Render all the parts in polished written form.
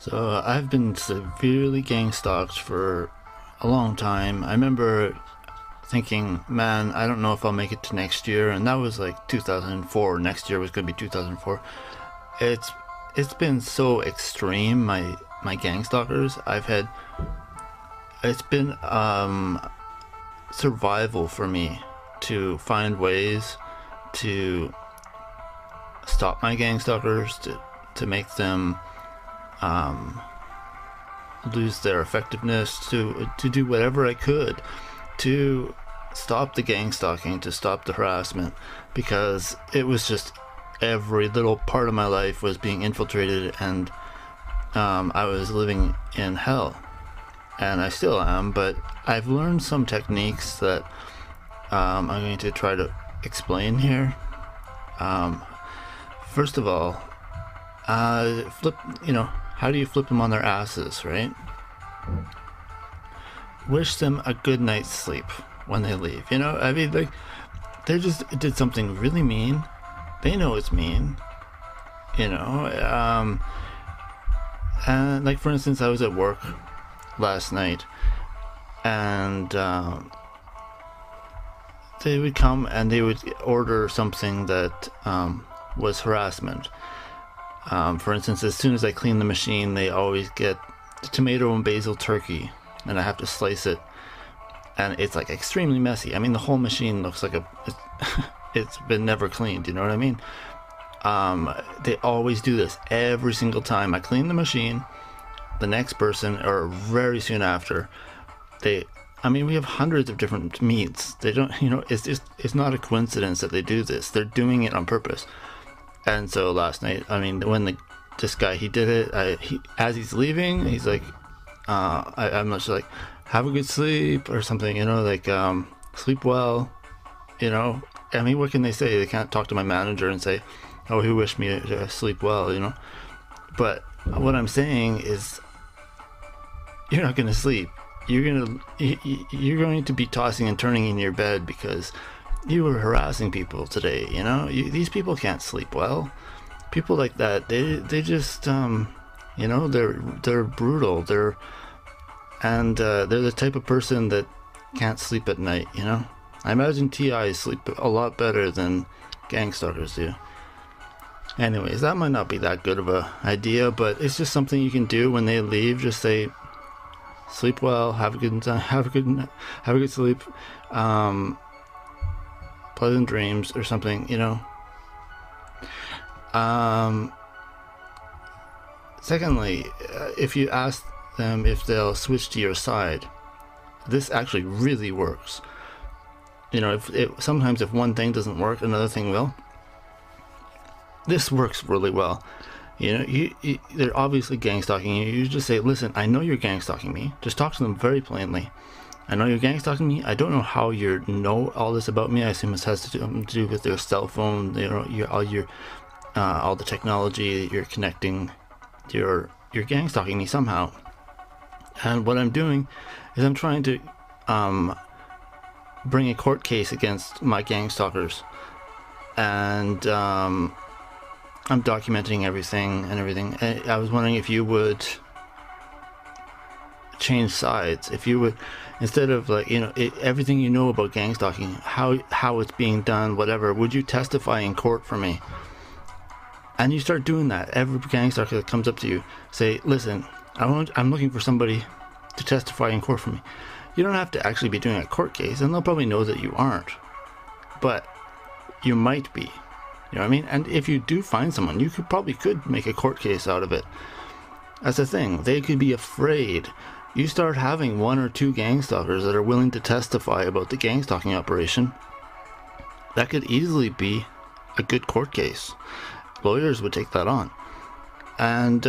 So I've been severely gang stalked for a long time. I remember thinking, man, I don't know if I'll make it to next year, and that was like 2004. Next year was going to be 2004. It's been so extreme. My gang stalkers. It's been survival for me to find ways to stop my gang stalkers, to make them lose their effectiveness, to do whatever I could to stop the gang stalking, to stop the harassment, because it was just every little part of my life was being infiltrated, and I was living in hell, and I still am. But I've learned some techniques that I'm going to try to explain here. First of all, how do you flip them on their asses, right? Wish them a good night's sleep when they leave. I mean, like, they just did something really mean. They know it's mean, and like, for instance, I was at work last night, and they would come and they would order something that was harassment. For instance, as soon as I clean the machine, they always get tomato and basil turkey, and I have to slice it, and it's like extremely messy. I mean, the whole machine looks like it's been never cleaned, you know what I mean? They always do this every single time I clean the machine. The next person, or very soon after, we have hundreds of different meats. They don't, it's not a coincidence that they do this. They're doing it on purpose. And so last night, when this guy, he did it, as he's leaving, he's like, I'm not sure, like, have a good sleep or something, sleep well, what can they say? They can't talk to my manager and say, oh, he wished me to sleep well, But what I'm saying is, you're not going to sleep. You're going to be tossing and turning in your bed because you were harassing people today. These people can't sleep well. People like that, they just they're brutal. They're the type of person that can't sleep at night. I imagine TIs sleep a lot better than gang stalkers do. Anyways, that might not be that good of a idea, but it's just something you can do when they leave. Just say, sleep well, have a good sleep, pleasant dreams, or something, Secondly, if you ask them if they'll switch to your side, this actually really works. Sometimes if one thing doesn't work, another thing will. This works really well. They're obviously gang stalking you. You just say, listen, I know you're gang stalking me. Just talk to them very plainly. I know you're gang stalking me. I don't know how you know all this about me. I assume it has to do with your cell phone, all the technology you're connecting. You're gang stalking me somehow. And what I'm doing is I'm trying to bring a court case against my gang stalkers. And I'm documenting everything. I was wondering if you would change sides. If you would, instead of everything you know about gang stalking, how it's being done, whatever, would you testify in court for me? And you start doing that. Every gang stalker that comes up to you, say, listen, I'm looking for somebody to testify in court for me. You don't have to actually be doing a court case, and they'll probably know that you aren't. But you might be. You know what I mean? And if you do find someone, you could make a court case out of it. That's the thing. They could be afraid. You start having one or two gang stalkers that are willing to testify about the gang stalking operation. That could easily be a good court case. Lawyers would take that on. And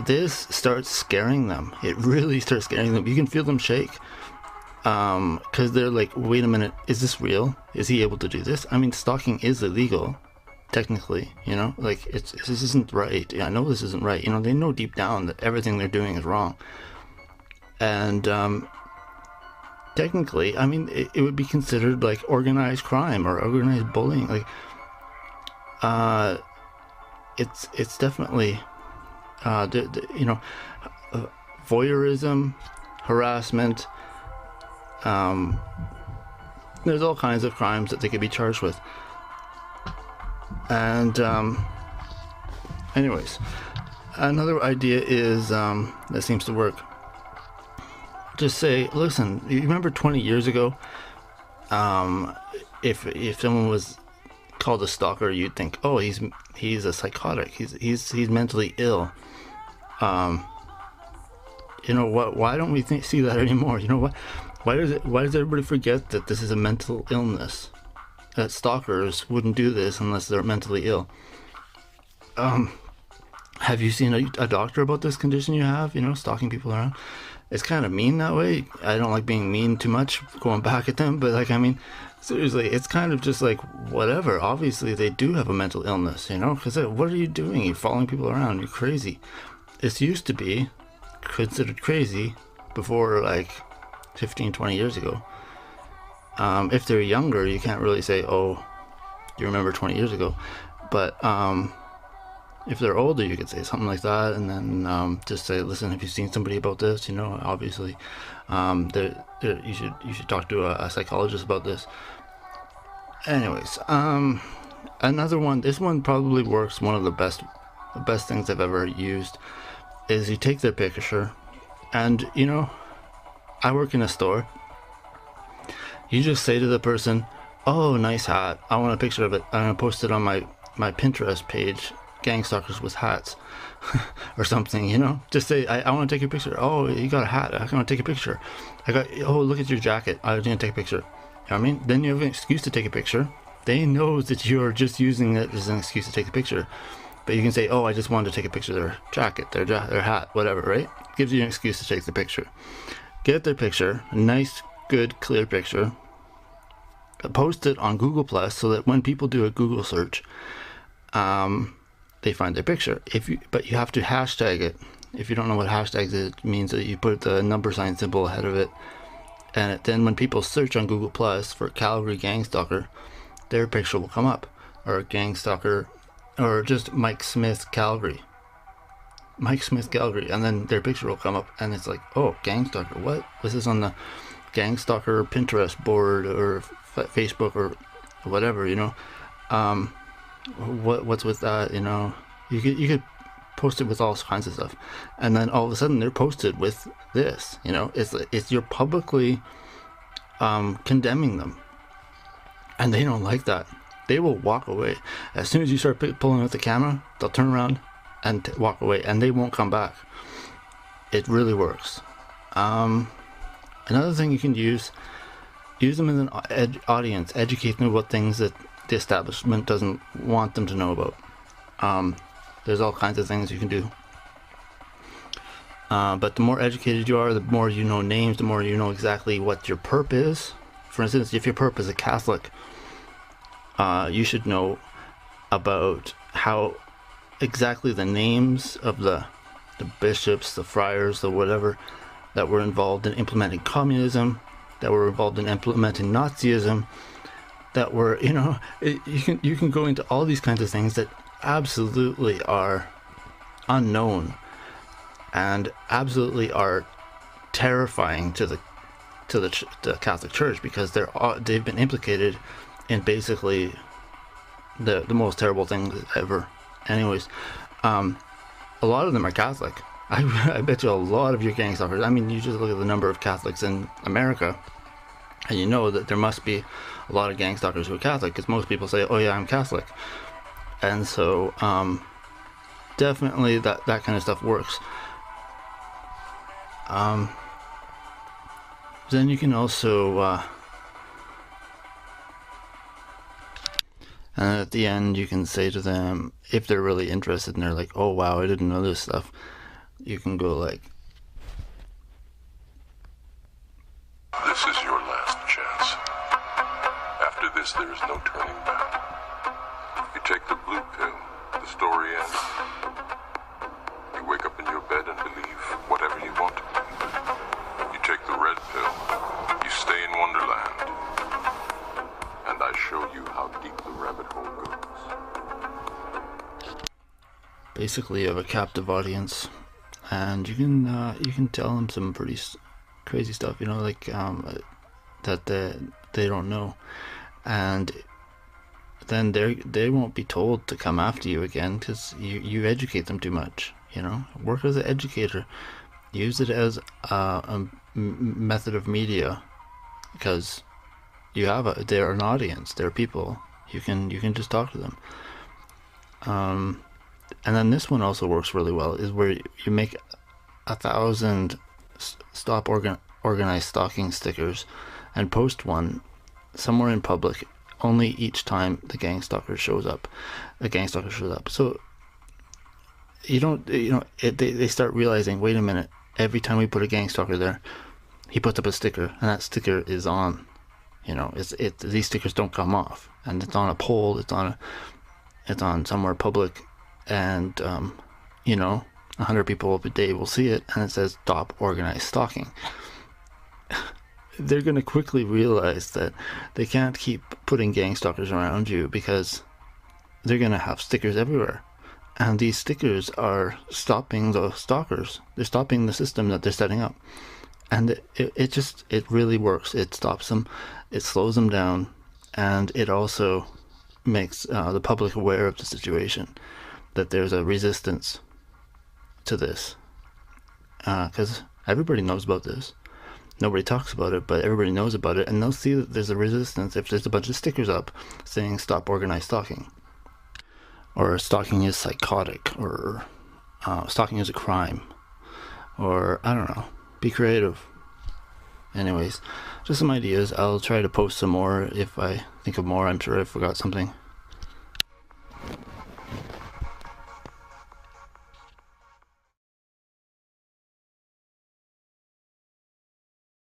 this starts scaring them. It really starts scaring them. You can feel them shake. Because they're like, wait a minute, is this real? Is he able to do this? Stalking is illegal, technically, this isn't right. I know this isn't right. They know deep down that everything they're doing is wrong. And technically, it would be considered like organized crime or organized bullying. It's definitely voyeurism, harassment. There's all kinds of crimes that they could be charged with. And anyways, another idea is that seems to work. Just say, listen, you remember 20 years ago, if someone was called a stalker, you'd think, oh, he's a psychotic, he's mentally ill. You know what? Why don't we see that anymore? You know what? Why does everybody forget that this is a mental illness? That stalkers wouldn't do this unless they're mentally ill. Have you seen a doctor about this condition you have? You know, stalking people around. It's kind of mean that way. I don't like being mean too much, going back at them, but like, I mean, seriously, it's kind of just like, whatever. Obviously, they do have a mental illness, you know, because what are you doing? You're following people around. You're crazy. This used to be considered crazy before, like, 15, 20 years ago. If they're younger, you can't really say, oh, you remember 20 years ago. But if they're older, you could say something like that, and then just say, listen, have you seen somebody about this? You know, obviously, you should talk to a psychologist about this. Anyways, another one. This one probably works. One of the best things I've ever used is you take their picture, and you know, I work in a store. You just say to the person, oh, nice hat. I want a picture of it. I'm going to post it on my Pinterest page, Gang Stalkers with Hats, or something, you know? Just say, I want to take a picture. Oh, you got a hat. I want to take a picture. Oh, look at your jacket. I was going to take a picture. You know what I mean? Then you have an excuse to take a picture. They know that you're just using it as an excuse to take a picture. But you can say, oh, I just wanted to take a picture of their jacket, their hat, whatever, right? Gives you an excuse to take the picture. Get their picture, a nice, good, clear picture. Post it on Google Plus so that when people do a Google search, they find their picture. But you have to hashtag it. If you don't know what hashtags is, it means that you put the number sign symbol ahead of it, and then when people search on Google Plus for Calgary Gang Stalker, their picture will come up, or Gang Stalker, or just Mike Smith Calgary, and then their picture will come up, and it's like, oh, Gang Stalker, what? Was this on the Gang Stalker Pinterest board or Facebook or whatever, you know? What's with that, you know? You could post it with all kinds of stuff, and then all of a sudden they're posted with this, you know? It's you're publicly condemning them, and they don't like that. They will walk away as soon as you start pulling out the camera. They'll turn around and walk away, and they won't come back. It really works. Another thing you can use them as an audience, educate them about things that the establishment doesn't want them to know about. There's all kinds of things you can do. But the more educated you are, the more you know names, the more you know exactly what your perp is. For instance, if your perp is a Catholic, you should know about how exactly the names of the bishops, the friars, the whatever, that were involved in implementing communism, that were involved in implementing Nazism, that were, you know, you can go into all these kinds of things that absolutely are unknown and absolutely are terrifying to the Catholic Church, because they've been implicated in basically the most terrible things ever. Anyways, a lot of them are Catholic. I bet you a lot of your gang stalkers, I mean, you just look at the number of Catholics in America, and you know that there must be a lot of gang stalkers who are Catholic, because most people say, oh yeah, I'm Catholic. And so definitely that kind of stuff works. Then you can also and at the end you can say to them, if they're really interested and they're like, oh wow, I didn't know this stuff, you can go like, this is your last chance. After this, there is no turning back. You take the blue pill, the story ends. You wake up in your bed and believe whatever you want to believe. You take the red pill, you stay in Wonderland, and I show you how deep the rabbit hole goes. basically you have a captive audience, and you can tell them some pretty crazy stuff, you know, like that they don't know, and then they won't be told to come after you again because you educate them too much. You know, work as an educator, use it as a method of media, because they're an audience, they're people. You can just talk to them. And then this one also works really well, is where you make 1,000 stop organized stalking stickers and post one somewhere in public only each time the gang stalker shows up. So they start realizing, wait a minute, every time we put a gang stalker there, he puts up a sticker, and that sticker is on. You know, these stickers don't come off, and it's on a pole, it's on somewhere public, and 100 people a day will see it, and it says "Stop Organized Stalking." They're going to quickly realize that they can't keep putting gang stalkers around you, because they're going to have stickers everywhere, and these stickers are stopping the stalkers. They're stopping the system that they're setting up, and it really works. It stops them, it slows them down, and it also makes the public aware of the situation, that there's a resistance to this, because everybody knows about this. Nobody talks about it, but everybody knows about it, and they'll see that there's a resistance if there's a bunch of stickers up saying "Stop Organized Stalking," or "Stalking is psychotic," or "Stalking is a crime," or I don't know. Be creative. Anyways, just some ideas. I'll try to post some more if I think of more. I'm sure I forgot something.